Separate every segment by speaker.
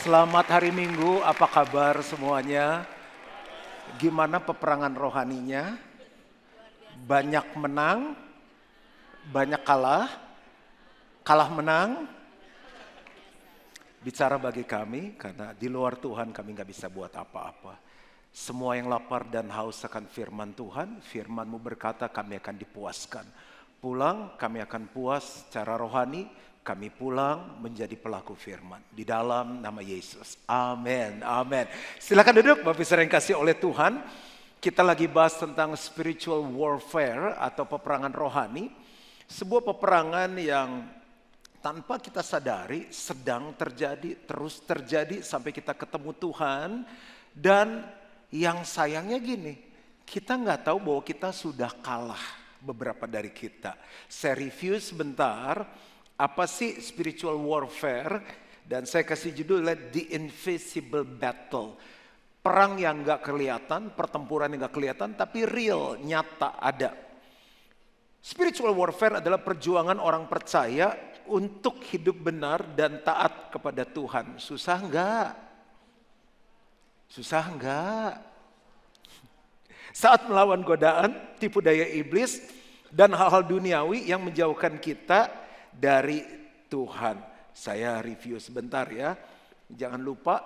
Speaker 1: Selamat hari Minggu, apa kabar semuanya? Gimana peperangan rohaninya? Banyak menang, banyak kalah, kalah menang. Bicara bagi kami, karena di luar Tuhan kami gak bisa buat apa-apa. Semua yang lapar dan haus akan firman Tuhan, firman-Mu berkata kami akan dipuaskan. Pulang kami akan puas secara rohani, kami pulang menjadi pelaku firman. Di dalam nama Yesus. Amin. Amin. Silakan duduk Bapak Ibu yang kasih oleh Tuhan. Kita lagi bahas tentang spiritual warfare atau peperangan rohani. Sebuah peperangan yang tanpa kita sadari sedang terjadi, terus terjadi sampai kita ketemu Tuhan. Dan yang sayangnya gini, kita nggak tahu bahwa kita sudah kalah beberapa dari kita. Saya review sebentar. Apa sih spiritual warfare? Dan saya kasih judulnya The Invisible Battle. Perang yang gak kelihatan, pertempuran yang gak kelihatan, tapi real, nyata, ada. Spiritual warfare adalah perjuangan orang percaya untuk hidup benar dan taat kepada Tuhan. Susah enggak? Susah enggak? Saat melawan godaan, tipu daya iblis, dan hal-hal duniawi yang menjauhkan kita dari Tuhan. Saya review sebentar ya. Jangan lupa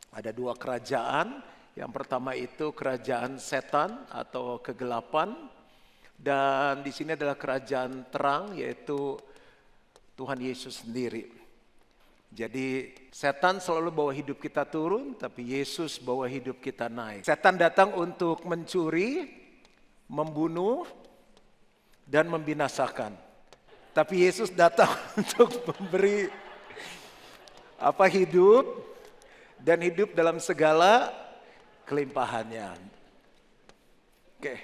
Speaker 1: ada dua kerajaan. Yang pertama itu kerajaan setan atau kegelapan. Dan di sini adalah kerajaan terang yaitu Tuhan Yesus sendiri. Jadi setan selalu bawa hidup kita turun, tapi Yesus bawa hidup kita naik. Setan datang untuk mencuri, membunuh, dan membinasakan. Tapi Yesus datang untuk memberi hidup dan hidup dalam segala kelimpahannya. Oke.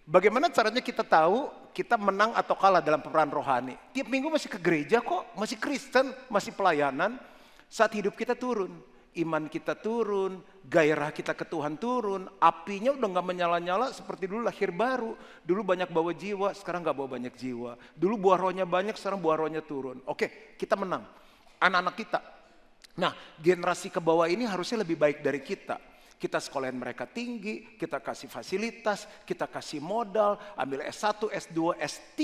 Speaker 1: Bagaimana caranya kita tahu kita menang atau kalah dalam peperangan rohani? Tiap minggu masih ke gereja kok, masih Kristen, masih pelayanan. Saat hidup kita turun, iman kita turun, gairah kita ke Tuhan turun, apinya udah gak menyala-nyala seperti dulu lahir baru. Dulu banyak bawa jiwa, sekarang gak bawa banyak jiwa. Dulu buah rohnya banyak, sekarang buah rohnya turun. Oke, kita menang. Anak-anak kita. Nah, generasi ke bawah ini harusnya lebih baik dari kita. Kita sekolahin mereka tinggi, kita kasih fasilitas, kita kasih modal, ambil S1, S2, S3,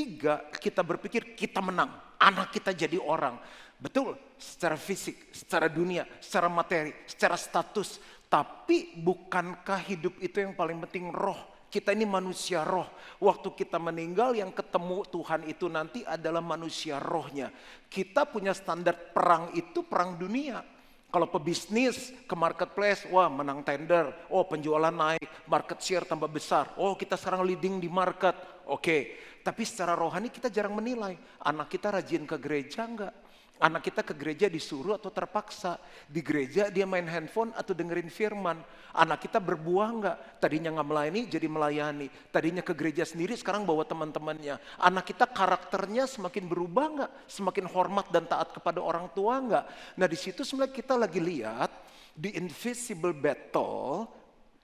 Speaker 1: kita berpikir kita menang. Anak kita jadi orang. Betul, secara fisik, secara dunia, secara materi, secara status. Tapi bukankah hidup itu yang paling penting? Roh. Kita ini manusia roh. Waktu kita meninggal yang ketemu Tuhan itu nanti adalah manusia rohnya. Kita punya standar perang itu perang dunia. Kalau pebisnis ke marketplace, wah menang tender. Oh penjualan naik, market share tambah besar. Oh kita sekarang leading di market. Oke, tapi secara rohani kita jarang menilai. Anak kita rajin ke gereja enggak? Anak kita ke gereja disuruh atau terpaksa. Di gereja dia main handphone atau dengerin firman. Anak kita berbuah enggak? Tadinya nggak melayani jadi melayani. Tadinya ke gereja sendiri sekarang bawa teman-temannya. Anak kita karakternya semakin berubah enggak? Semakin hormat dan taat kepada orang tua enggak? Nah di situ sebenarnya kita lagi lihat di invisible battle.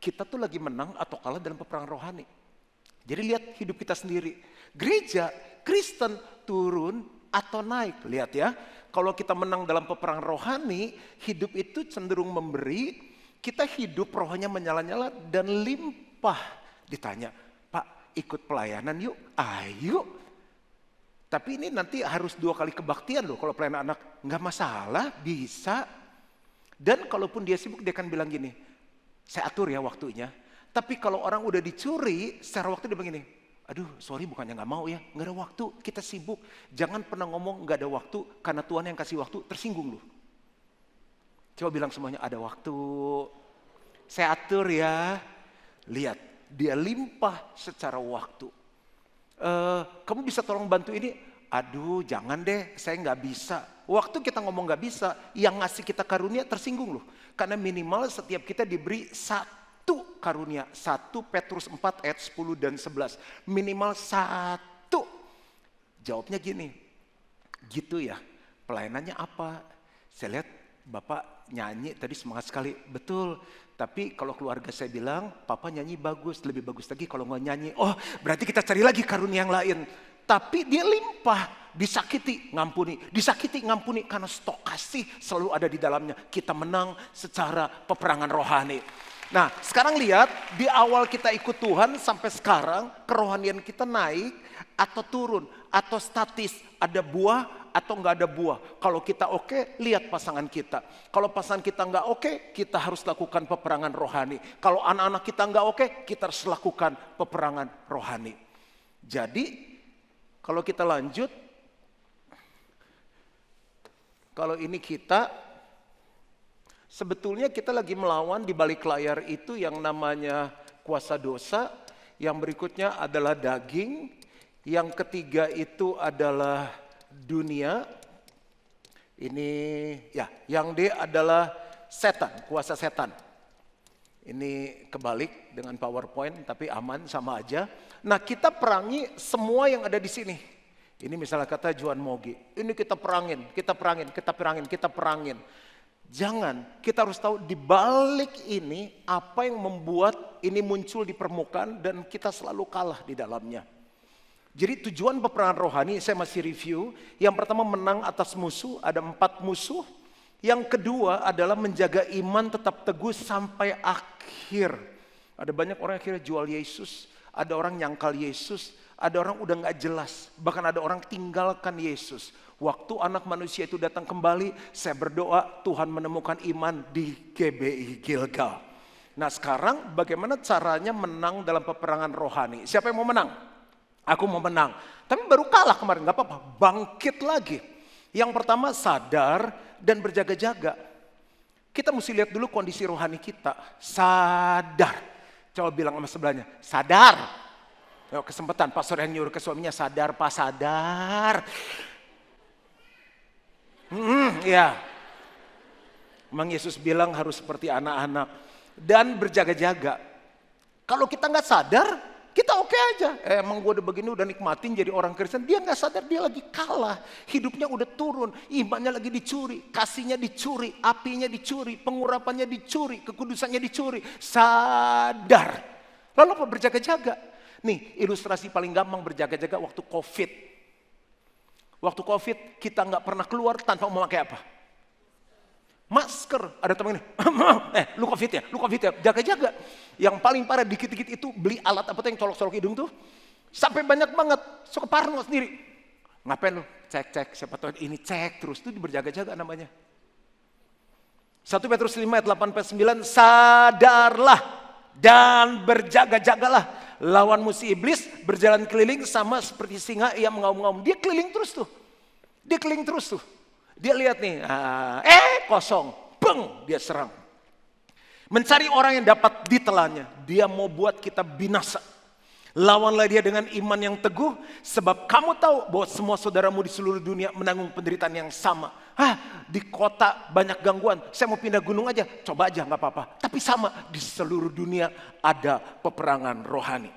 Speaker 1: Kita tuh lagi menang atau kalah dalam peperangan rohani. Jadi lihat hidup kita sendiri. Gereja, Kristen turun atau naik. Lihat ya. Kalau kita menang dalam peperangan rohani, hidup itu cenderung memberi, kita hidup rohnya menyala-nyala dan limpah. Ditanya, Pak ikut pelayanan yuk, ayo. Tapi ini nanti harus 2 kali kebaktian loh kalau pelayanan anak. Nggak masalah, bisa. Dan kalaupun dia sibuk dia akan bilang gini, saya atur ya waktunya. Tapi kalau orang udah dicuri, secara waktu dia bilang gini, aduh sorry bukannya gak mau ya, gak ada waktu, kita sibuk. Jangan pernah ngomong gak ada waktu, karena Tuhan yang kasih waktu tersinggung loh. Coba bilang semuanya ada waktu, saya atur ya. Lihat, dia limpah secara waktu. Kamu bisa tolong bantu ini? Aduh jangan deh, saya gak bisa. Waktu kita ngomong gak bisa, yang ngasih kita karunia tersinggung loh. Karena minimal setiap kita diberi satu karunia. 1 Petrus 4 ayat 10 dan 11. Minimal 1. Jawabnya gini. Gitu ya. Pelayanannya apa? Saya lihat Bapak nyanyi tadi semangat sekali. Betul. Tapi kalau keluarga saya bilang, Papa nyanyi bagus. Lebih bagus lagi kalau nggak nyanyi. Oh berarti kita cari lagi karunia yang lain. Tapi dia limpah. Disakiti, ngampuni. Disakiti, ngampuni. Karena stok kasih selalu ada di dalamnya. Kita menang secara peperangan rohani. Nah, sekarang lihat di awal kita ikut Tuhan sampai sekarang kerohanian kita naik atau turun atau statis, ada buah atau nggak ada buah. Kalau kita oke, lihat pasangan kita. Kalau pasangan kita nggak oke, kita harus lakukan peperangan rohani. Kalau anak-anak kita nggak oke, kita harus lakukan peperangan rohani. Jadi kalau kita lanjut, kalau ini kita sebetulnya kita lagi melawan di balik layar itu yang namanya kuasa dosa. Yang berikutnya adalah daging. Yang ketiga itu adalah dunia. Ini ya, yang D adalah setan, kuasa setan. Ini kebalik dengan PowerPoint tapi aman sama aja. Nah, kita perangi semua yang ada di sini. Ini misalnya kata Juan Mogi, ini kita perangin, kita perangin, kita perangin, kita perangin. Jangan, kita harus tahu di balik ini apa yang membuat ini muncul di permukaan dan kita selalu kalah di dalamnya. Jadi tujuan peperangan rohani, saya masih review. Yang pertama menang atas musuh, ada 4 musuh. Yang kedua adalah menjaga iman tetap teguh sampai akhir. Ada banyak orang akhirnya jual Yesus, ada orang nyangkal Yesus, ada orang udah gak jelas. Bahkan ada orang tinggalkan Yesus. Waktu anak manusia itu datang kembali, saya berdoa Tuhan menemukan iman di GBI Gilgal. Nah sekarang bagaimana caranya menang dalam peperangan rohani? Siapa yang mau menang? Aku mau menang. Tapi baru kalah kemarin, gak apa-apa. Bangkit lagi. Yang pertama sadar dan berjaga-jaga. Kita mesti lihat dulu kondisi rohani kita. Sadar. Coba bilang sama sebelahnya, sadar. Yuk, kesempatan pastor yang nyuruh ke suaminya, sadar Pak, sadar. Ya. Memang Yesus bilang harus seperti anak-anak. Dan berjaga-jaga. Kalau kita gak sadar, kita oke aja. Emang gue udah begini, udah nikmatin jadi orang Kristen. Dia gak sadar, dia lagi kalah. Hidupnya udah turun, imannya lagi dicuri. Kasihnya dicuri, apinya dicuri, pengurapannya dicuri, kekudusannya dicuri. Sadar. Lalu apa? Berjaga-jaga. Nih ilustrasi paling gampang berjaga-jaga waktu COVID. Waktu COVID kita gak pernah keluar tanpa memakai apa? Masker. Ada teman ini, lu COVID ya, jaga-jaga. Yang paling parah dikit-dikit itu beli alat apa tuh yang colok-colok hidung tuh. Sampai banyak banget, suka parno sendiri. Ngapain lu? Cek, siapa tahu ini cek terus. Itu berjaga-jaga namanya. 1 Petrus 5 ayat 8-9, sadarlah dan berjaga-jagalah. Lawan musuh iblis berjalan keliling sama seperti singa yang mengaum-ngaum. Dia keliling terus tuh. Dia lihat nih, kosong, beng, dia serang. Mencari orang yang dapat ditelannya, dia mau buat kita binasa. Lawanlah dia dengan iman yang teguh, sebab kamu tahu bahwa semua saudaramu di seluruh dunia menanggung penderitaan yang sama. Di kota banyak gangguan, saya mau pindah gunung aja, coba aja gak apa-apa. Tapi sama, di seluruh dunia ada peperangan rohani.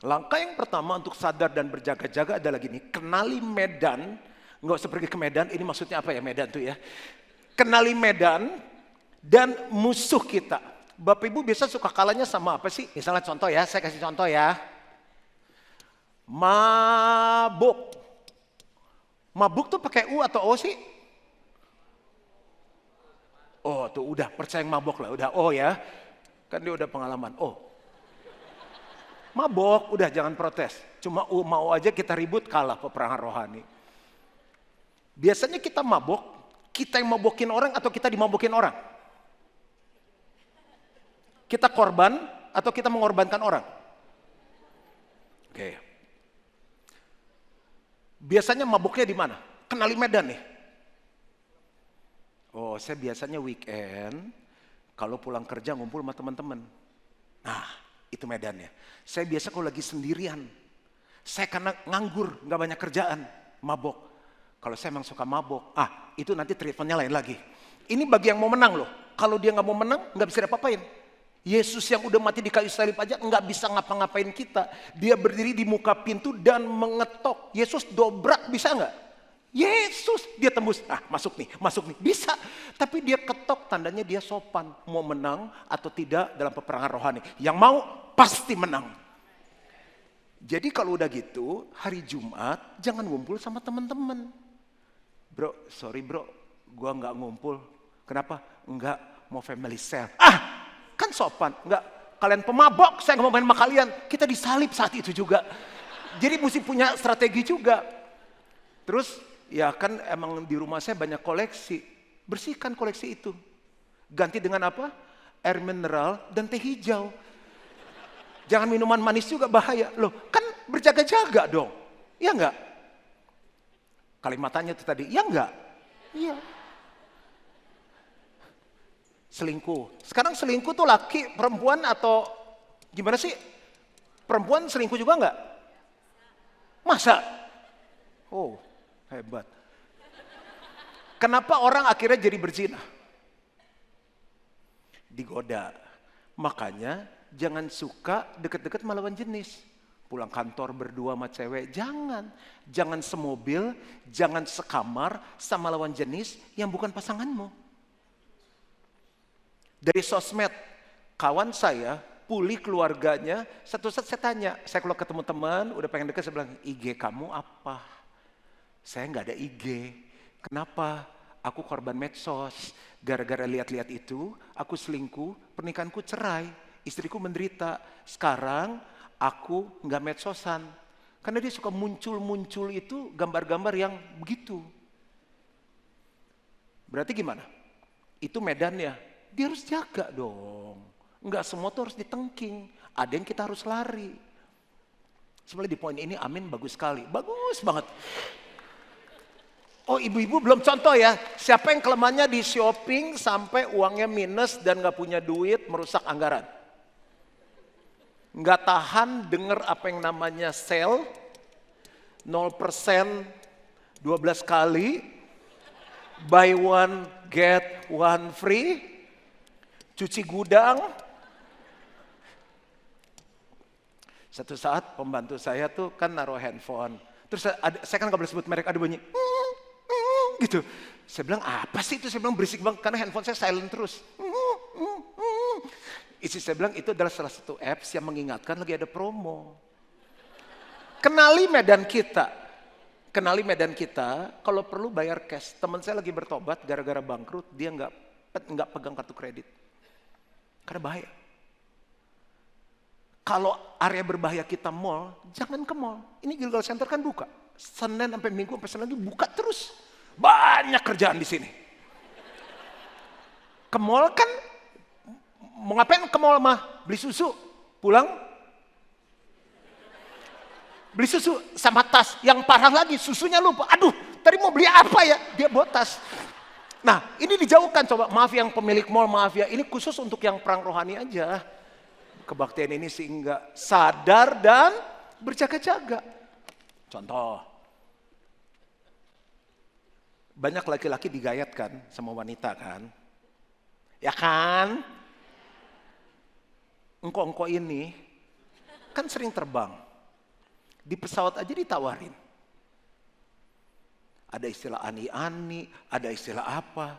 Speaker 1: Langkah yang pertama untuk sadar dan berjaga-jaga adalah gini, kenali medan. Nggak usah pergi ke Medan, ini maksudnya apa ya Medan tuh ya. Kenali Medan dan musuh kita. Bapak Ibu biasa suka kalahnya sama apa sih? Misalnya contoh ya, saya kasih contoh ya. Mabuk. Mabuk tuh pakai U atau O sih? Oh tuh udah percaya yang mabuk lah, udah O ya. Kan dia udah pengalaman, O. Mabuk, udah jangan protes. Cuma mau aja kita ribut kalah peperangan rohani. Biasanya kita mabok, kita yang mabokin orang atau kita dimabokin orang? Kita korban atau kita mengorbankan orang? Oke. Biasanya maboknya di mana? Kenali medan nih. Oh, saya biasanya weekend, kalau pulang kerja ngumpul sama teman-teman. Nah, itu medannya. Saya biasa kalau lagi sendirian, saya karena nganggur, nggak banyak kerjaan, mabok. Kalau saya memang suka mabok, itu nanti treatmentnya lain lagi. Ini bagi yang mau menang loh. Kalau dia nggak mau menang, nggak bisa diapa-apain. Yesus yang udah mati di kayu salib aja nggak bisa ngapa-ngapain kita. Dia berdiri di muka pintu dan mengetok. Yesus dobrak, bisa nggak? Yesus, dia tembus. Masuk nih, bisa. Tapi dia ketok, tandanya dia sopan. Mau menang atau tidak dalam peperangan rohani. Yang mau pasti menang. Jadi kalau udah gitu, hari Jumat jangan ngumpul sama teman-teman. Bro, sorry bro, gua nggak ngumpul. Kenapa? Enggak, mau family cell. Kan sopan. Enggak, kalian pemabok, saya nggak mau main sama kalian. Kita disalib saat itu juga. Jadi mesti punya strategi juga. Terus ya kan emang di rumah saya banyak koleksi. Bersihkan koleksi itu. Ganti dengan apa? Air mineral dan teh hijau. Jangan minuman manis juga, bahaya. Loh, kan berjaga-jaga dong. Iya enggak? Kalimatannya itu tadi, iya enggak? Iya. Selingkuh. Sekarang selingkuh tuh laki, perempuan atau gimana sih? Perempuan selingkuh juga enggak? Masa? Oh, hebat. Kenapa orang akhirnya jadi berzina? Digoda. Makanya jangan suka deket-deket sama lawan jenis. Pulang kantor berdua sama cewek, jangan. Jangan semobil, jangan sekamar sama lawan jenis yang bukan pasanganmu. Dari sosmed, kawan saya, pulih keluarganya, satu saat saya tanya, saya kalau ketemu teman, udah pengen deket, saya bilang, IG kamu apa? Saya nggak ada IG. Kenapa? Aku korban medsos. Gara-gara lihat-lihat itu, aku selingkuh, pernikahanku cerai. Istriku menderita. Sekarang aku nggak medsosan. Karena dia suka muncul-muncul itu gambar-gambar yang begitu. Berarti gimana? Itu medannya. Dia harus jaga dong. Nggak semua tuh harus ditengking. Ada yang kita harus lari. Sebenarnya di poin ini amin bagus sekali. Bagus banget. Oh, ibu-ibu belum contoh ya. Siapa yang kelemahannya di shopping sampai uangnya minus dan nggak punya duit, merusak anggaran? Nggak tahan denger apa yang namanya sale, 0% 12 kali, buy one get one free, cuci gudang. Satu saat pembantu saya tuh kan naruh handphone. Terus saya kan nggak boleh sebut merek, ada bunyi gitu. Saya bilang apa sih itu? Saya bilang berisik banget karena handphone saya silent terus. Istri saya bilang itu adalah salah satu apps yang mengingatkan lagi ada promo. Kenali medan kita. Kenali medan kita, kalau perlu bayar cash. Teman saya lagi bertobat gara-gara bangkrut, dia nggak pegang kartu kredit. Karena bahaya. Kalau area berbahaya kita mall, jangan ke mall. Ini Gilgal Center kan buka. Senin sampai Minggu sampai Senin lagi buka terus. Banyak kerjaan di sini. Ke mall kan, mau ngapain ke mall mah? Beli susu, pulang. Beli susu sama tas. Yang parah lagi susunya lupa. Aduh, tadi mau beli apa ya? Dia bawa tas. Nah, ini dijauhkan coba. Maaf yang pemilik mall, maaf ya. Ini khusus untuk yang perang rohani aja. Kebaktian ini sih enggak sadar dan berjaga-jaga. Contoh. Banyak laki-laki digayat kan sama wanita kan. Ya kan? Engkau-engkau ini kan sering terbang. Di pesawat aja ditawarin. Ada istilah ani-ani, ada istilah apa.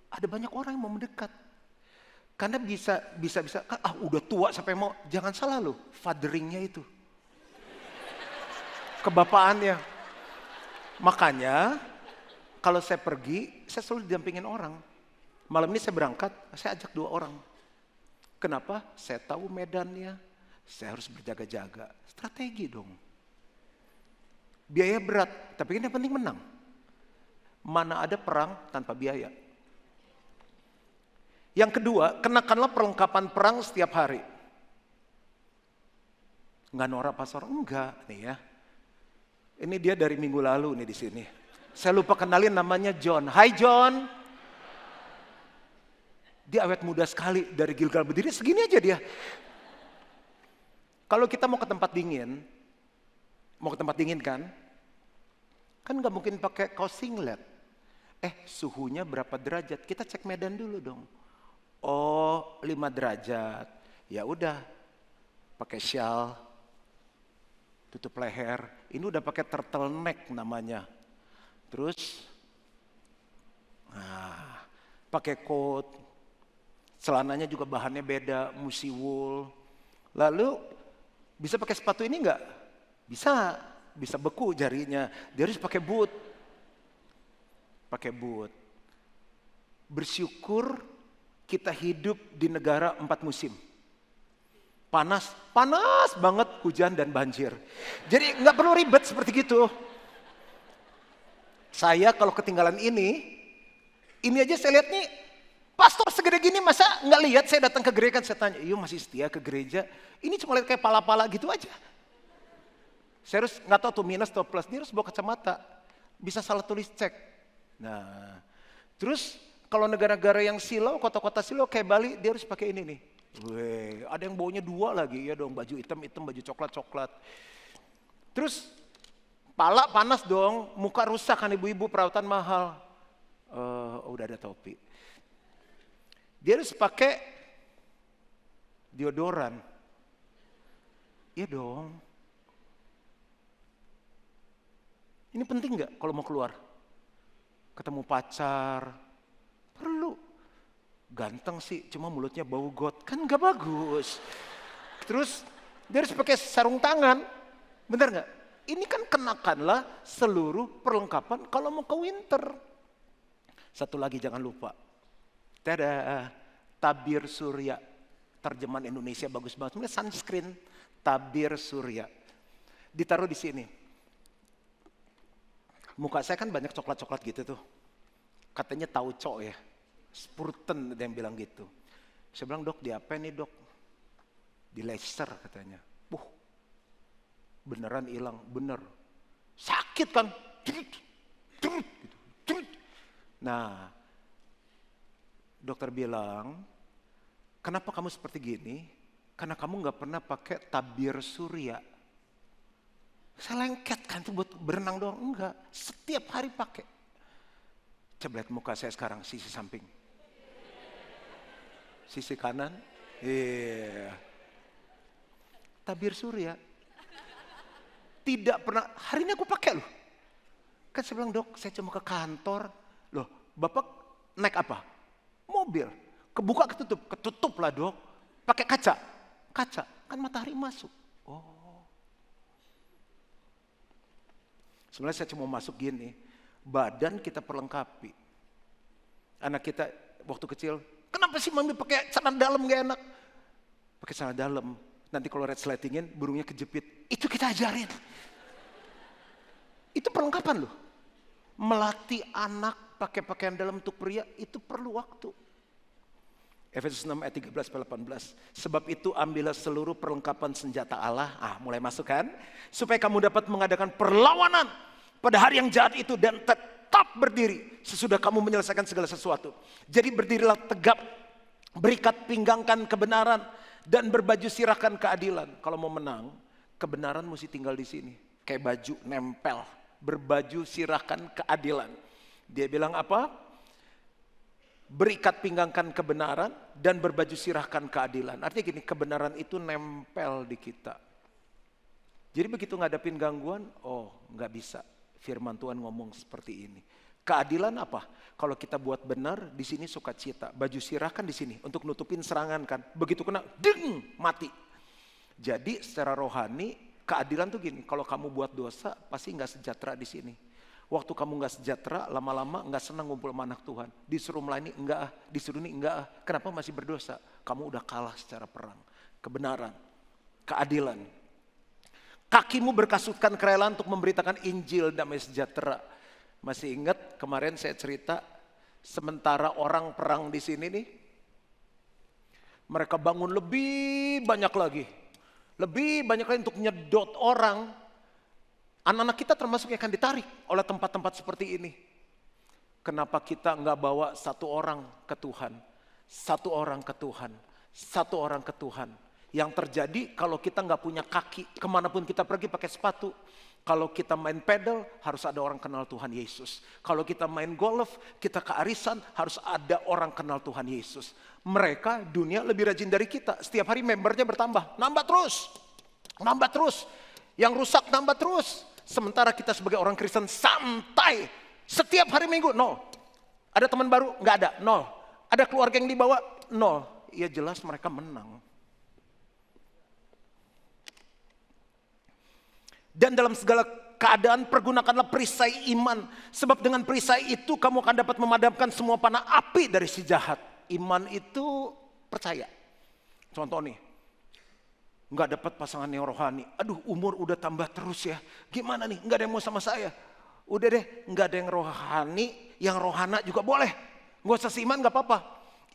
Speaker 1: Ada banyak orang yang mau mendekat. Karena bisa, udah tua sampai mau, jangan salah loh, fatheringnya itu. Kebapaannya. Makanya, kalau saya pergi, saya selalu didampingin orang. Malam ini saya berangkat, saya ajak 2 orang. Kenapa? Saya tahu medannya, saya harus berjaga-jaga. Strategi dong. Biaya berat, tapi ini yang penting menang. Mana ada perang tanpa biaya. Yang kedua, kenakanlah perlengkapan perang setiap hari. Enggak norak pastor, enggak nih ya. Ini dia dari minggu lalu nih di sini. Saya lupa kenalin namanya John. Hai John. Dia awet muda sekali dari Gilgal berdiri segini aja dia. Kalau kita mau ke tempat dingin kan? Kan nggak mungkin pakai kaos singlet. Suhunya berapa derajat? Kita cek medan dulu dong. Oh, 5 derajat. Ya udah, pakai shawl, tutup leher. Ini udah pakai turtleneck namanya. Terus, pakai coat. Celananya juga bahannya beda, musi wool. Lalu bisa pakai sepatu ini enggak? Bisa beku jarinya. Dia harus pakai boot. Pakai boot. Bersyukur kita hidup di negara 4 musim. Panas banget, hujan dan banjir. Jadi nggak perlu ribet seperti gitu. Saya kalau ketinggalan ini aja saya lihat nih, pastor segede gini masa nggak lihat saya datang ke gereja, kan saya tanya, iya masih setia ke gereja, ini cuma lihat kayak pala-pala gitu aja. Saya harus nggak tahu tuh minus atau plus, dia harus bawa kacamata, bisa salah tulis cek. Nah, terus kalau negara-negara yang silau, kota-kota silau kayak Bali, dia harus pakai ini nih. Weh, ada yang baunya 2 lagi, ya dong, baju hitam, baju coklat. Terus pala panas dong, muka rusak kan ibu-ibu perawatan mahal. Udah ada topi. Dia harus pakai deodoran. Iya dong. Ini penting nggak kalau mau keluar? Ketemu pacar, perlu. Ganteng sih, cuma mulutnya bau got, kan nggak bagus. Terus dia harus pakai sarung tangan, bener nggak? Ini kan kenakanlah seluruh perlengkapan kalau mau ke winter. Satu lagi jangan lupa, tabir surya, terjemahan Indonesia bagus banget. Sebenarnya sunscreen, tabir surya, ditaruh di sini. Muka saya kan banyak coklat-coklat gitu tuh, katanya tauco ya. Spurten ada yang bilang gitu. Saya bilang, dok di apa nih dok? Di laser katanya. Beneran hilang, bener. Sakit kan? Nah, dokter bilang, kenapa kamu seperti gini? Karena kamu gak pernah pakai tabir surya. Saya lengket kan, itu buat berenang doang. Enggak, setiap hari pakai. Coba lihat muka saya sekarang, sisi samping. Sisi kanan, tabir surya. Tidak pernah, hari ini aku pakai loh. Kan saya bilang, dok saya cuma ke kantor. Loh, bapak naik apa? Mobil. Kebuka ketutup lah dok. Pakai kaca, kan matahari masuk. Oh. Sebenarnya saya cuma masuk gini, badan kita perlengkapi. Anak kita waktu kecil, kenapa sih mami pakai celana dalam gak enak? Pakai celana dalam, nanti kalau resletingin burungnya kejepit. Itu kita ajarin. Itu perlengkapan loh. Melatih anak pakai pakaian dalam untuk pria itu perlu waktu. Efesus 6 ayat 13-18. Sebab itu ambillah seluruh perlengkapan senjata Allah. Mulai masuk kan? Supaya kamu dapat mengadakan perlawanan pada hari yang jahat itu dan tetap berdiri sesudah kamu menyelesaikan segala sesuatu. Jadi berdirilah tegap, berikat pinggangkan kebenaran dan berbaju sirahkan keadilan. Kalau mau menang, kebenaran mesti tinggal di sini. Kayak baju nempel, berbaju sirahkan keadilan. Dia bilang apa? Berikat pinggangkan kebenaran dan berbaju sirahkan keadilan. Artinya gini, kebenaran itu nempel di kita. Jadi begitu ngadapin gangguan, nggak bisa. Firman Tuhan ngomong seperti ini. Keadilan apa? Kalau kita buat benar, di sini sukacita. Baju sirahkan di sini untuk nutupin serangan kan. Begitu kena, ding, mati. Jadi secara rohani, keadilan tuh gini. Kalau kamu buat dosa, pasti nggak sejahtera di sini. Waktu kamu gak sejahtera, lama-lama gak senang ngumpul sama anak Tuhan. Disuruh melayani, enggak disuruh ini, enggak Kenapa masih berdosa? Kamu udah kalah secara perang. Kebenaran, keadilan. Kakimu berkasutkan kerelaan untuk memberitakan Injil damai sejahtera. Masih ingat kemarin saya cerita, sementara orang perang di sini nih, mereka bangun lebih banyak lagi. Lebih banyak lagi untuk nyedot orang. Anak-anak kita termasuk yang akan ditarik oleh tempat-tempat seperti ini. Kenapa kita nggak bawa satu orang ke Tuhan? Satu orang ke Tuhan. Satu orang ke Tuhan. Yang terjadi kalau kita nggak punya kaki, kemanapun kita pergi pakai sepatu. Kalau kita main pedal, harus ada orang kenal Tuhan Yesus. Kalau kita main golf, kita ke arisan, harus ada orang kenal Tuhan Yesus. Mereka dunia lebih rajin dari kita. Setiap hari membernya bertambah. Nambah terus. Nambah terus. Yang rusak nambah terus. Sementara kita sebagai orang Kristen santai. Setiap hari Minggu, nol. Ada teman baru? Nggak ada, nol. Ada keluarga yang dibawa? Nol. Ya jelas mereka menang. Dan dalam segala keadaan pergunakanlah perisai iman. Sebab dengan perisai itu kamu akan dapat memadamkan semua panah api dari si jahat. Iman itu percaya. Contoh nih, nggak dapat pasangan yang rohani. Aduh, umur udah tambah terus ya. Gimana nih, nggak ada yang mau sama saya. Udah deh, nggak ada yang rohani, yang rohana juga boleh. Nggak usah seiman, nggak apa-apa.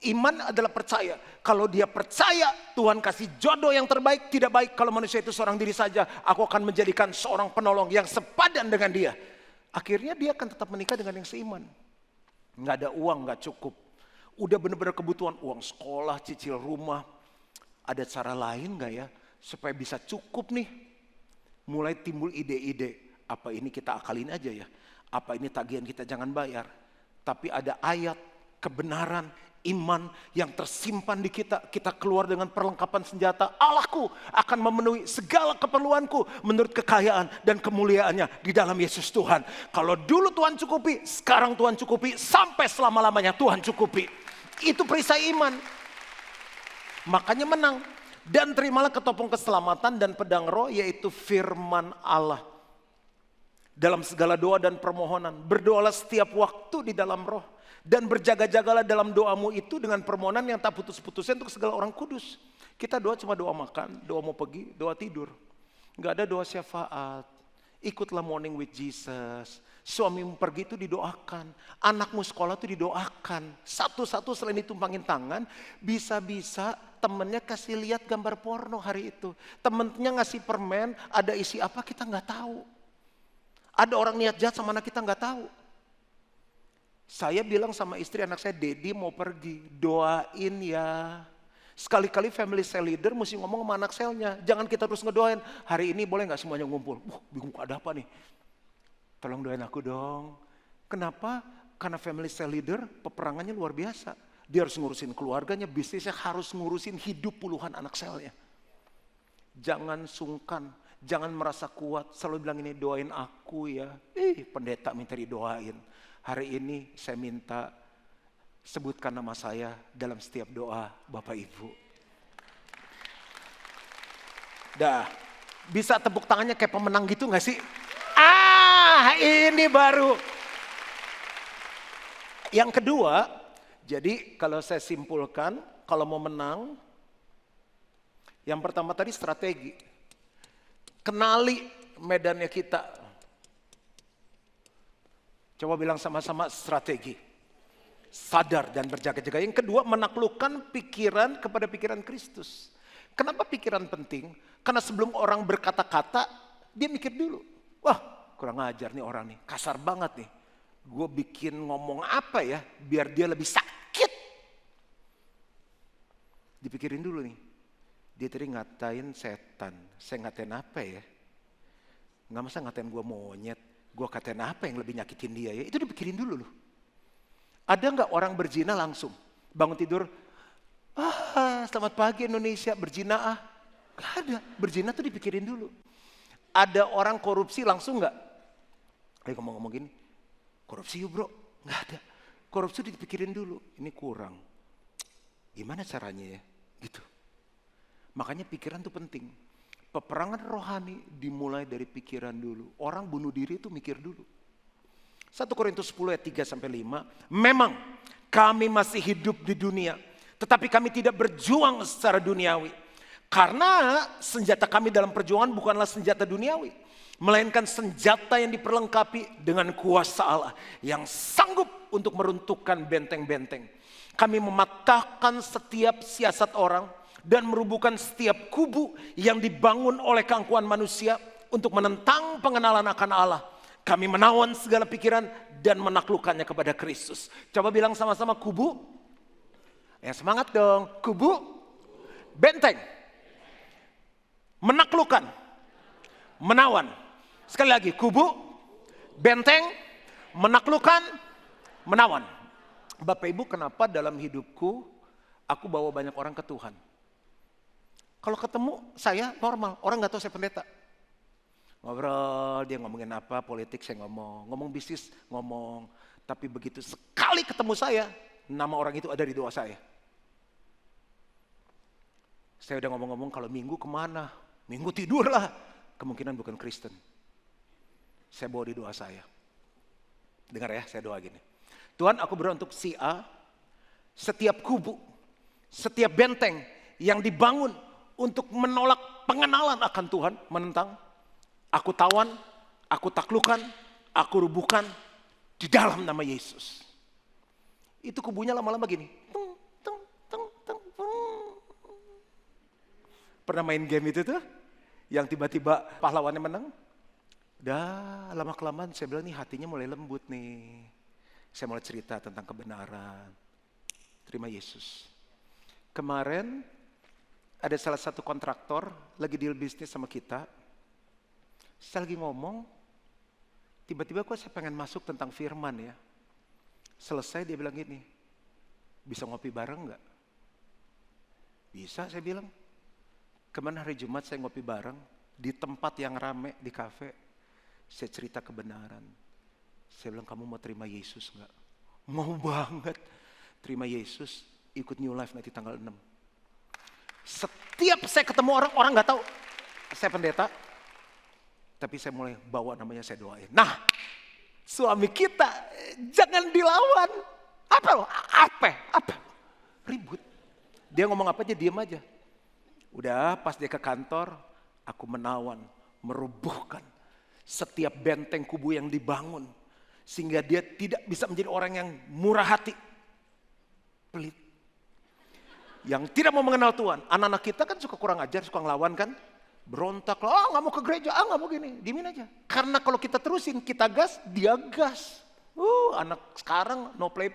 Speaker 1: Iman adalah percaya. Kalau dia percaya Tuhan kasih jodoh yang terbaik, tidak baik kalau manusia itu seorang diri saja. Aku akan menjadikan seorang penolong yang sepadan dengan dia. Akhirnya dia akan tetap menikah dengan yang seiman. Nggak ada uang, nggak cukup. Udah benar-benar kebutuhan uang sekolah, cicil rumah. Ada cara lain nggak ya supaya bisa cukup nih? Mulai timbul ide-ide. Apa ini kita akalin aja ya? Apa ini tagihan kita jangan bayar? Tapi ada ayat kebenaran, iman yang tersimpan di kita. Kita keluar dengan perlengkapan senjata. Allahku akan memenuhi segala keperluanku menurut kekayaan dan kemuliaannya di dalam Yesus Tuhan. Kalau dulu Tuhan cukupi, sekarang Tuhan cukupi, sampai selama-lamanya Tuhan cukupi. Itu perisai iman. Makanya menang. Dan terimalah ketopong keselamatan dan pedang roh, yaitu firman Allah. Dalam segala doa dan permohonan, berdoalah setiap waktu di dalam roh. Dan berjaga-jagalah dalam doamu itu dengan permohonan yang tak putus-putusnya untuk segala orang kudus. Kita doa cuma doa makan, doa mau pergi, doa tidur. Gak ada doa syafaat. Ikutlah morning with Jesus. Suamimu pergi itu didoakan. Anakmu sekolah itu didoakan. Satu-satu selain ditumpangin tangan, bisa-bisa temennya kasih lihat gambar porno hari itu. Temennya ngasih permen, ada isi apa kita gak tahu. Ada orang niat jahat sama anak kita gak tahu. Saya bilang sama istri anak saya, Dedi mau pergi, doain ya. Sekali-kali family cell leader mesti ngomong sama anak selnya. Jangan kita terus ngedoain, hari ini boleh gak semuanya ngumpul? Bingung ada apa nih? Tolong doain aku dong. Kenapa? Karena family cell leader peperangannya luar biasa. Dia harus ngurusin keluarganya, bisnisnya, harus ngurusin hidup puluhan anak selnya. Jangan sungkan, jangan merasa kuat. Selalu bilang ini, doain aku ya. Pendeta minta didoain. Hari ini saya minta sebutkan nama saya dalam setiap doa Bapak Ibu. Dah, bisa tepuk tangannya kayak pemenang gitu gak sih? Ini baru. Yang kedua, jadi kalau saya simpulkan, kalau mau menang, yang pertama tadi strategi. Kenali medannya kita. Coba bilang sama-sama strategi. Sadar dan berjaga-jaga. Yang kedua, menaklukkan pikiran kepada pikiran Kristus. Kenapa pikiran penting? Karena sebelum orang berkata-kata, dia mikir dulu. Wah, kurang ajar nih orang nih, kasar banget nih. Gue bikin ngomong apa ya, biar dia lebih sakit. Dipikirin dulu nih. Dia tadi ngatain setan. Saya ngatain apa ya? Nggak masa ngatain gue monyet. Gue katain apa yang lebih nyakitin dia ya, itu dipikirin dulu loh. Ada gak orang berzina langsung bangun tidur, selamat pagi Indonesia, berzina Gak ada, berzina tuh dipikirin dulu. Ada orang korupsi langsung gak? Ngomong-ngomong gini, korupsi yuk bro, gak ada. Korupsi dipikirin dulu, ini kurang. Gimana caranya ya, gitu. Makanya pikiran tuh penting. Peperangan rohani dimulai dari pikiran dulu. Orang bunuh diri itu mikir dulu. 1 Korintus 10 ayat 3-5. Memang kami masih hidup di dunia. Tetapi kami tidak berjuang secara duniawi. Karena senjata kami dalam perjuangan bukanlah senjata duniawi. Melainkan senjata yang diperlengkapi dengan kuasa Allah. Yang sanggup untuk meruntuhkan benteng-benteng. Kami mematahkan setiap siasat orang. Dan merubuhkan setiap kubu yang dibangun oleh keangkuhan manusia untuk menentang pengenalan akan Allah. Kami menawan segala pikiran dan menaklukkannya kepada Kristus. Coba bilang sama-sama kubu. Yang semangat dong. Kubu, benteng. Menaklukkan, menawan. Sekali lagi, kubu, benteng, menaklukkan, menawan. Bapak Ibu, kenapa dalam hidupku aku bawa banyak orang ke Tuhan? Kalau ketemu saya normal, orang gak tahu saya pendeta. Ngobrol, dia ngomongin apa, politik saya ngomong bisnis ngomong. Tapi begitu sekali ketemu saya, nama orang itu ada di doa saya. Saya udah ngomong-ngomong kalau minggu kemana? Minggu tidur lah. Kemungkinan bukan Kristen. Saya bawa di doa saya. Dengar ya, saya doa gini. Tuhan, aku berdoa untuk si A, setiap kubu, setiap benteng yang dibangun untuk menolak pengenalan akan Tuhan, menentang, aku tawan, aku taklukkan, aku rubuhkan di dalam nama Yesus. Itu kubunya lama-lama gini. Pernah main game itu tuh? Yang tiba-tiba pahlawannya menang? Udah lama-kelamaan saya bilang nih hatinya mulai lembut nih. Saya mulai cerita tentang kebenaran. Terima Yesus. Kemarin ada salah satu kontraktor lagi deal bisnis sama kita. Saya lagi ngomong, tiba-tiba saya pengen masuk tentang firman ya. Selesai dia bilang gini, bisa ngopi bareng gak? Bisa saya bilang. Kemarin hari Jumat saya ngopi bareng di tempat yang rame di kafe. Saya cerita kebenaran. Saya bilang, kamu mau terima Yesus gak? Mau banget. Terima Yesus, ikut New Life nanti tanggal 6. Setiap saya ketemu orang gak tahu saya pendeta. Tapi saya mulai bawa namanya, saya doain. Nah, suami kita jangan dilawan. Apa? Ribut. Dia ngomong apa aja, diam aja. Udah pas dia ke kantor, aku menawan, merubuhkan setiap benteng kubu yang dibangun. Sehingga dia tidak bisa menjadi orang yang murah hati. Pelit. Yang tidak mau mengenal Tuhan. Anak-anak kita kan suka kurang ajar, suka ngelawan kan. Berontak, gak mau ke gereja, gak mau gini. Diemin aja. Karena kalau kita terusin, kita gas, dia gas. Anak sekarang no play.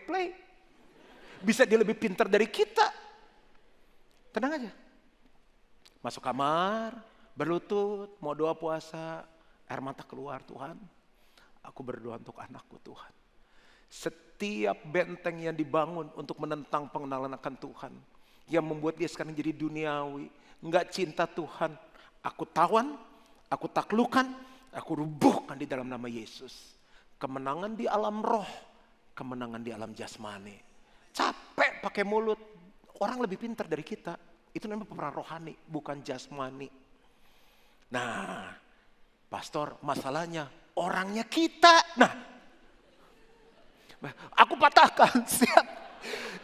Speaker 1: Bisa dia lebih pintar dari kita. Tenang aja. Masuk kamar, berlutut, mau doa puasa, air mata keluar, Tuhan. Aku berdoa untuk anakku Tuhan. Setiap benteng yang dibangun untuk menentang pengenalan akan Tuhan. Yang membuat dia sekarang jadi duniawi. Enggak cinta Tuhan. Aku tawan, aku taklukkan, aku rubuhkan di dalam nama Yesus. Kemenangan di alam roh, kemenangan di alam jasmani. Capek pakai mulut, orang lebih pintar dari kita. Itu namanya peperangan rohani, bukan jasmani. Nah, pastor, masalahnya orangnya kita. Nah, aku patahkan. Siap.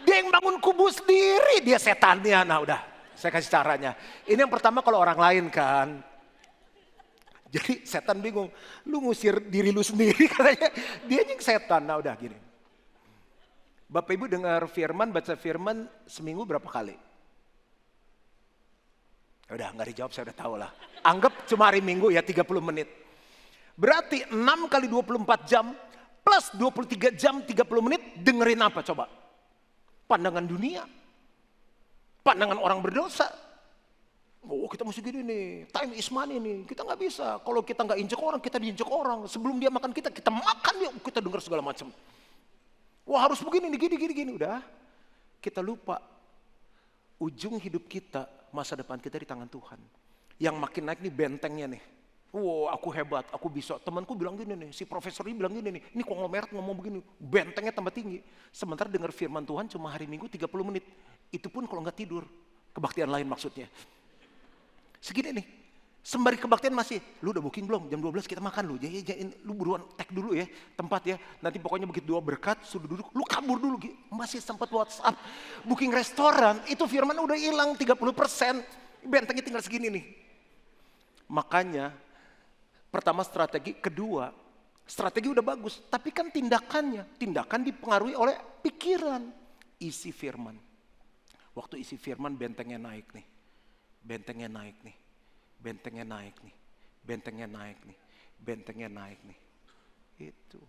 Speaker 1: Dia yang bangun kubu sendiri, dia setannya. Nah udah, saya kasih caranya. Ini yang pertama kalau orang lain kan. Jadi setan bingung, lu ngusir diri lu sendiri katanya. Dia yang setan, nah udah gini. Bapak Ibu dengar firman, baca firman seminggu berapa kali? Udah gak dijawab, saya udah tahu lah. Anggap cuma hari Minggu ya 30 menit. Berarti 6 kali 24 jam plus 23 jam 30 menit dengerin apa coba? Pandangan dunia. Pandangan orang berdosa. Oh kita mesti gini nih, time is money nih. Kita gak bisa, kalau kita gak injek orang, kita diinjek orang. Sebelum dia makan kita makan dia, kita dengar segala macam. Wah harus begini nih, gini. Udah, kita lupa. Ujung hidup kita, masa depan kita di tangan Tuhan. Yang makin naik nih bentengnya nih. Wow aku hebat, aku bisa. Temanku bilang gini nih, si profesor ini bilang gini nih. Ini konglomerat ngomong begini, bentengnya tambah tinggi. Sementara dengar firman Tuhan cuma hari Minggu 30 menit. Itu pun kalau gak tidur, kebaktian lain maksudnya. Segini nih, sembari kebaktian masih, lu udah booking belum? Jam 12 kita makan lu, lu buruan tag dulu ya tempat ya. Nanti pokoknya begitu doa berkat, sudah duduk, lu kabur dulu. Masih sempat WhatsApp, booking restoran, itu firman udah hilang 30%. Bentengnya tinggal segini nih. Makanya, pertama strategi, kedua, strategi udah bagus. Tapi kan tindakan dipengaruhi oleh pikiran. Isi firman. Waktu isi firman bentengnya naik nih. Bentengnya naik nih. Itu.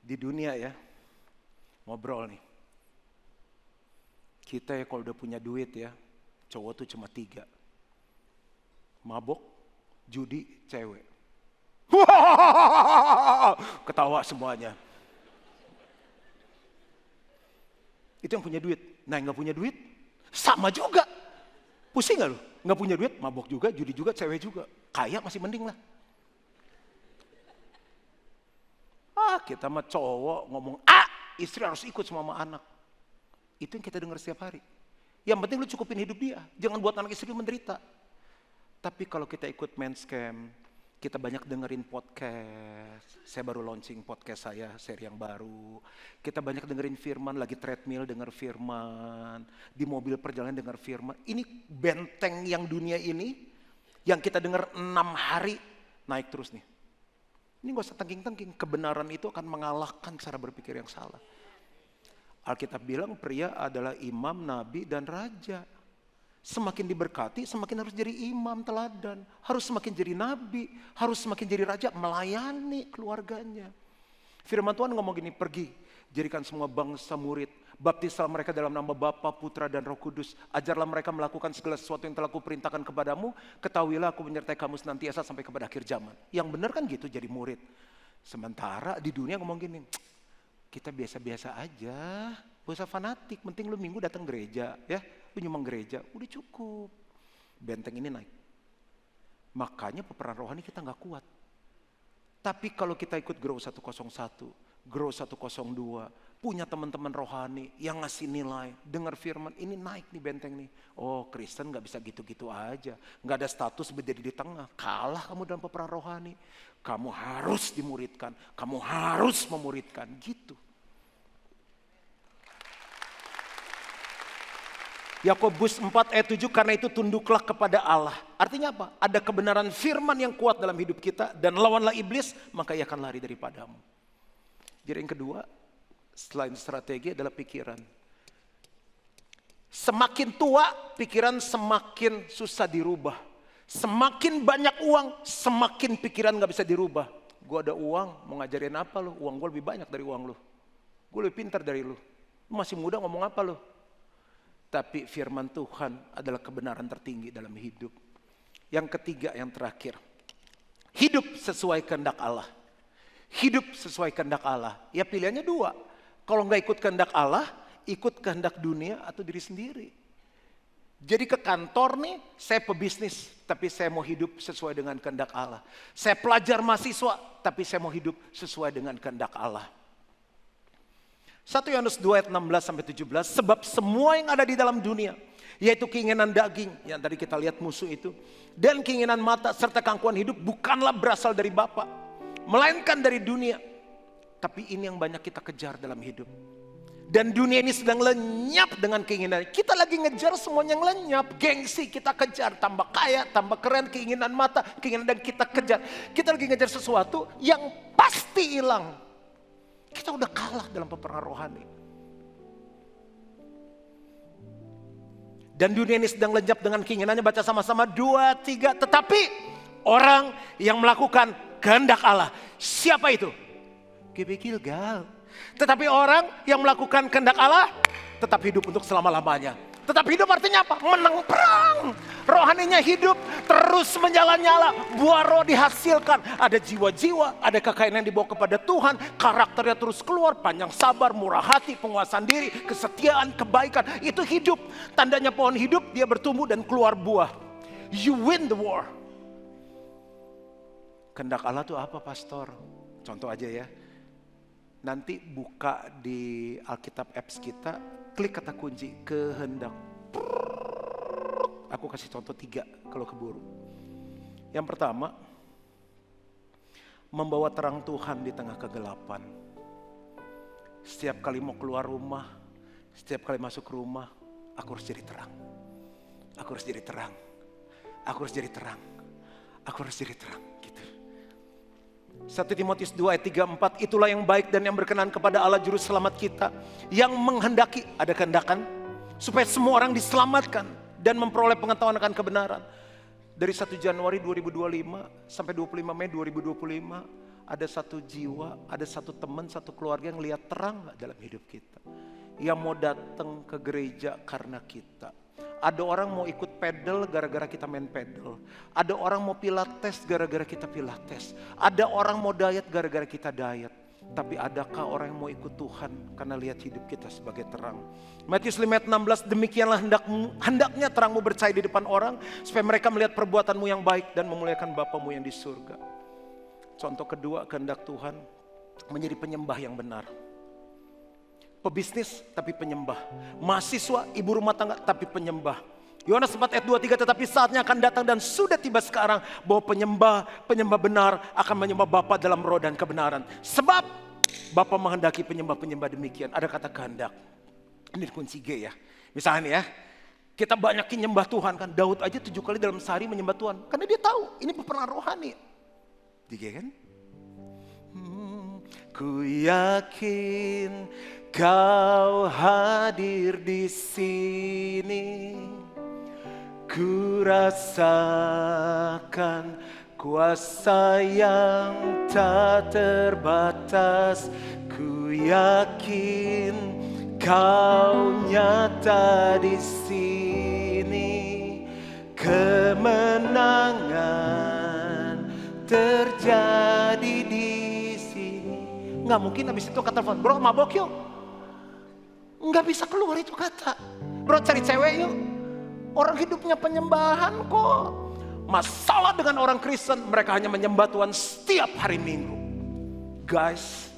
Speaker 1: Di dunia ya, ngobrol nih. Kita ya kalau udah punya duit ya, cowok tuh cuma 3. Mabok, judi, cewek. Ketawa semuanya. Itu yang punya duit. Nah yang gak punya duit, sama juga. Pusing gak lu? Gak punya duit, mabok juga, judi juga, cewek juga. Kaya masih mending lah. Kita mah cowok ngomong istri harus ikut sama anak. Itu yang kita dengar setiap hari. Yang penting lu cukupin hidup dia. Jangan buat anak istri lu menderita. Tapi kalau kita ikut men's camp, Kita banyak dengerin podcast. Saya baru launching podcast saya, seri yang baru. Kita banyak dengerin firman, lagi treadmill denger firman. Di mobil perjalanan denger firman. Ini benteng yang dunia ini, yang kita denger 6 hari, naik terus nih. Ini gak usah tengking-tengking, kebenaran itu akan mengalahkan cara berpikir yang salah. Alkitab bilang pria adalah imam, nabi, dan raja. Semakin diberkati, semakin harus jadi imam teladan. Harus semakin jadi nabi, harus semakin jadi raja, melayani keluarganya. Firman Tuhan ngomong gini, pergi, jadikan semua bangsa murid. Baptislah mereka dalam nama Bapa, Putra, dan Roh Kudus. Ajarlah mereka melakukan segala sesuatu yang telah kuperintahkan kepadamu. Ketahuilah aku menyertai kamu senantiasa sampai kepada akhir zaman. Yang benar kan gitu jadi murid. Sementara di dunia ngomong gini, kita biasa-biasa aja, gak usah fanatik, penting lu minggu datang gereja ya. Lu nyumbang gereja, udah cukup. Benteng ini naik. Makanya peperangan rohani kita gak kuat. Tapi kalau kita ikut Grow 101, Grow 102, punya teman-teman rohani yang ngasih nilai, dengar firman, ini naik nih benteng nih. Oh Kristen gak bisa gitu-gitu aja. Gak ada status berdiri di tengah. Kalah kamu dalam peperangan rohani. Kamu harus dimuridkan, kamu harus memuridkan, gitu. Yakobus 4 ayat 7, karena itu tunduklah kepada Allah. Artinya apa? Ada kebenaran firman yang kuat dalam hidup kita dan lawanlah iblis, maka ia akan lari daripadamu. Jadi yang kedua, selain strategi adalah pikiran. Semakin tua, pikiran semakin susah dirubah. Semakin banyak uang, semakin pikiran gak bisa dirubah. Gue ada uang, mau ngajarin apa lu? Uang gue lebih banyak dari uang lu. Gue lebih pintar dari lu. Lu masih muda ngomong apa lu? Tapi firman Tuhan adalah kebenaran tertinggi dalam hidup. Yang ketiga, yang terakhir. Hidup sesuai kehendak Allah. Hidup sesuai kehendak Allah. Ya pilihannya dua. Kalau nggak ikut kehendak Allah, ikut kehendak dunia atau diri sendiri. Jadi ke kantor nih, saya pebisnis. Tapi saya mau hidup sesuai dengan kehendak Allah. Saya pelajar mahasiswa, tapi saya mau hidup sesuai dengan kehendak Allah. 1 Yohanes 2 ayat 16-17, sebab semua yang ada di dalam dunia, yaitu keinginan daging, yang tadi kita lihat musuh itu, dan keinginan mata serta keangkuhan hidup bukanlah berasal dari Bapa, melainkan dari dunia. Tapi ini yang banyak kita kejar dalam hidup. Dan dunia ini sedang lenyap dengan keinginan. Kita lagi ngejar semuanya yang lenyap, gengsi kita kejar, tambah kaya, tambah keren, keinginan mata, keinginan dan kita kejar. Kita lagi ngejar sesuatu yang pasti hilang. Kita udah kalah dalam peperangan rohani. Dan dunia ini sedang lenyap dengan keinginannya, baca sama-sama 2, 3. Tetapi orang yang melakukan kehendak Allah, siapa itu? GB Gilgal. Tetapi orang yang melakukan kehendak Allah tetap hidup untuk selama-lamanya. Tetap hidup artinya apa? Menang perang. Rohaninya hidup, terus menyala-nyala. Buah roh dihasilkan. Ada jiwa-jiwa, ada kekayaan yang dibawa kepada Tuhan. Karakternya terus keluar, panjang sabar, murah hati, penguasaan diri, kesetiaan, kebaikan. Itu hidup. Tandanya pohon hidup, dia bertumbuh dan keluar buah. You win the war. Kehendak Allah itu apa, pastor? Contoh aja ya. Nanti buka di Alkitab apps kita, klik kata kunci kehendak. Aku kasih contoh 3 kalau keburu. Yang pertama, membawa terang Tuhan di tengah kegelapan. Setiap kali mau keluar rumah, setiap kali masuk rumah, aku harus jadi terang. Aku harus jadi terang. Aku harus jadi terang. Aku harus jadi terang. 1 Timotius 2 ayat 3-4, itulah yang baik dan yang berkenan kepada Allah Juru Selamat kita, yang menghendaki, ada kehendakan, supaya semua orang diselamatkan dan memperoleh pengetahuan akan kebenaran. Dari 1 Januari 2025 sampai 25 Mei 2025, ada satu jiwa, ada satu teman, satu keluarga yang lihat terang dalam hidup kita. Yang mau datang ke gereja karena kita. Ada orang mau ikut pedal gara-gara kita main pedal. Ada orang mau pilates gara-gara kita pilates. Ada orang mau diet gara-gara kita diet. Tapi adakah orang yang mau ikut Tuhan karena lihat hidup kita sebagai terang? Matius 5 ayat 16, demikianlah hendaknya terangmu bercahaya di depan orang, supaya mereka melihat perbuatanmu yang baik dan memuliakan Bapamu yang di surga. Contoh kedua, kehendak Tuhan menjadi penyembah yang benar. Pebisnis tapi penyembah. Mahasiswa, ibu rumah tangga tapi penyembah. Yohanes 4 ayat 2-3, tetapi saatnya akan datang dan sudah tiba sekarang bahwa penyembah benar akan menyembah Bapa dalam roh dan kebenaran. Sebab Bapa menghendaki penyembah-penyembah demikian. Ada kata kehendak. Ini kunci G ya. Misalnya ya, kita banyakin nyembah Tuhan kan. Daud aja 7 kali dalam sehari menyembah Tuhan. Karena dia tahu ini peperangan rohani. Tiga kan? Ku yakin Kau hadir di sini. Ku rasakan kuasa yang tak terbatas. Ku yakin Kau nyata di sini. Kemenangan terjadi di sini. Nggak mungkin habis itu kata telepon, bro mabok yuk. Nggak bisa keluar itu kata. Bro cari cewek yuk. Orang hidupnya penyembahan kok. Masalah dengan orang Kristen, mereka hanya menyembah Tuhan setiap hari Minggu. Guys,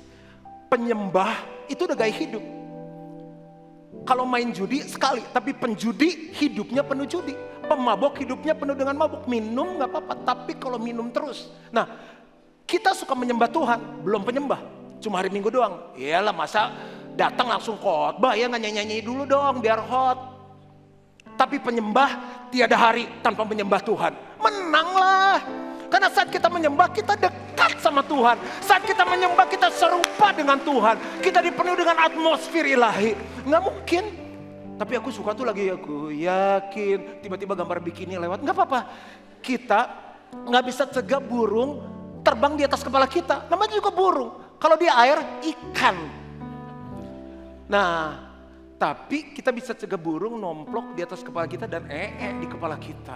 Speaker 1: penyembah itu udah gaya hidup. Kalau main judi sekali, tapi penjudi hidupnya penuh judi. Pemabok hidupnya penuh dengan mabuk. Minum gak apa-apa, tapi kalau minum terus. Nah, kita suka menyembah Tuhan, belum penyembah. Cuma hari Minggu doang. Iyalah masa datang langsung khotbah ya, nyanyi-nyanyi dulu dong biar hot. Tapi penyembah tiada hari tanpa menyembah Tuhan. Menanglah. Karena saat kita menyembah kita dekat sama Tuhan. Saat kita menyembah kita serupa dengan Tuhan. Kita dipenuhi dengan atmosfer ilahi. Nggak mungkin. Tapi aku suka tuh lagi, aku yakin. Tiba-tiba gambar bikini lewat. Nggak apa-apa. Kita nggak bisa cegah burung terbang di atas kepala kita. Namanya juga burung. Kalau di air, ikan. Nah, tapi kita bisa cegah burung nomplok di atas kepala kita dan di kepala kita.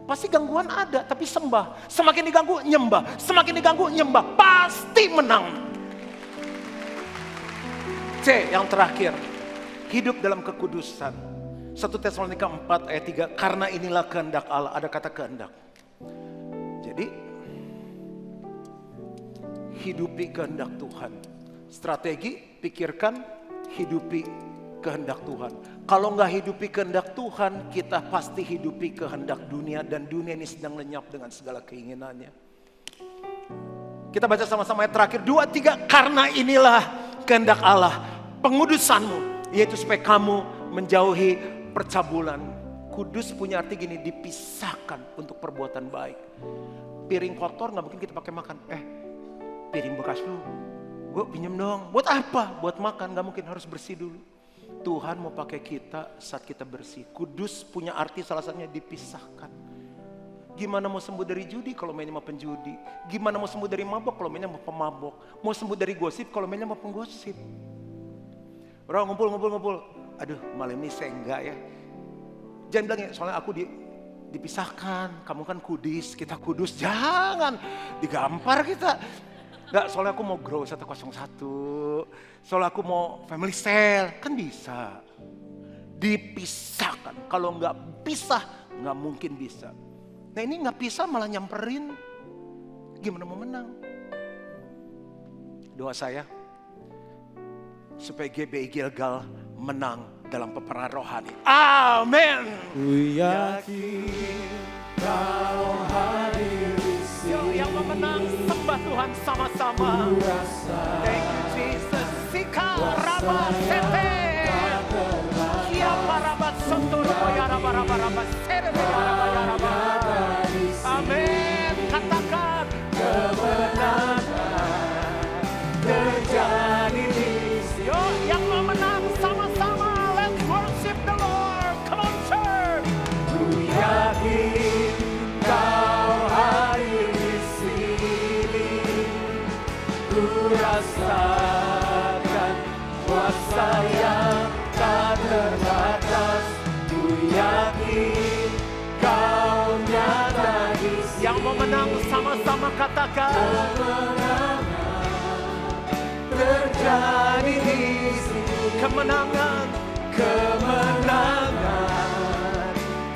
Speaker 1: Pasti gangguan ada, tapi sembah. Semakin diganggu, nyembah. Semakin diganggu, nyembah. Pasti menang. C, yang terakhir. Hidup dalam kekudusan. 1 Tesalonika 4 ayat 3. Karena inilah kehendak Allah. Ada kata kehendak. Jadi, hidupi kehendak Tuhan. Strategi, pikirkan, hidupi kehendak Tuhan. Kalau nggak hidupi kehendak Tuhan, kita pasti hidupi kehendak dunia. Dan dunia ini sedang lenyap dengan segala keinginannya. Kita baca sama-sama ayat terakhir. 2, 3. Karena inilah kehendak Allah. Pengudusanmu. Yaitu supaya kamu menjauhi percabulan. Kudus punya arti gini. Dipisahkan untuk perbuatan baik. Piring kotor nggak mungkin kita pakai makan. Piring bekas lu. Gue pinjem dong. Buat apa? Buat makan. Gak mungkin, harus bersih dulu. Tuhan mau pakai kita saat kita bersih. Kudus punya arti salah satunya dipisahkan. Gimana mau sembuh dari judi kalau mainnya sama penjudi? Gimana mau sembuh dari mabok kalau mainnya sama pemabok? Mau sembuh dari gosip kalau mainnya sama penggosip? Bro ngumpul. Aduh malam ini saya enggak ya. Jangan bilang ya soalnya aku dipisahkan. Kamu kan kudis, kita kudus. Jangan digampar kita. Enggak, soalnya aku mau grow 101. Soalnya aku mau family cell. Kan bisa. Dipisahkan. Kalau enggak pisah, enggak mungkin bisa. Nah ini enggak pisah malah nyamperin. Gimana mau menang? Doa saya, supaya GBI Gilgal menang dalam peperangan rohani. Amin.
Speaker 2: Ku yakin Kau hadir di sini.
Speaker 1: Yang memenang sembah Tuhan sama-sama. Thank you Jesus. Sika raba sete. Kia paraba sontoro ya raba serebe ya raba. Amin. Katakan kemenangan terjadi di sini. Yo, yang memenang sama-sama. Let's worship the Lord. Come on church.
Speaker 2: Ku yakin Kau hadir di sini. Ku rasakan kuasa yang tak terbatas. Ku yakin Kau nyata di sini.
Speaker 1: Yang memenang sama-sama katakan
Speaker 2: Kemenangan terjadi di sini.
Speaker 1: kemenangan.
Speaker 2: Kemenangan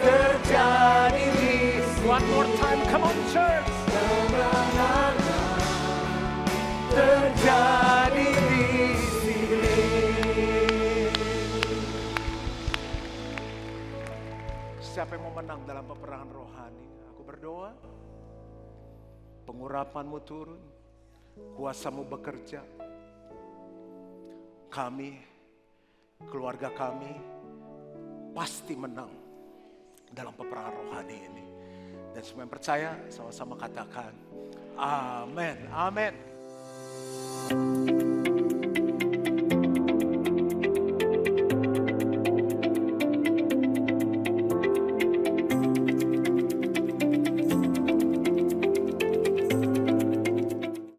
Speaker 2: terjadi di sini.
Speaker 1: One more time, come on church.
Speaker 2: Kemenangan terjadi di sini.
Speaker 1: Secara siapa yang mau menang dalam peperangan rohani. Aku berdoa, pengurapanmu turun, kuasamu bekerja. Kami, keluarga kami, pasti menang dalam peperangan rohani ini. Dan semua yang percaya, sama-sama katakan, amin, amin.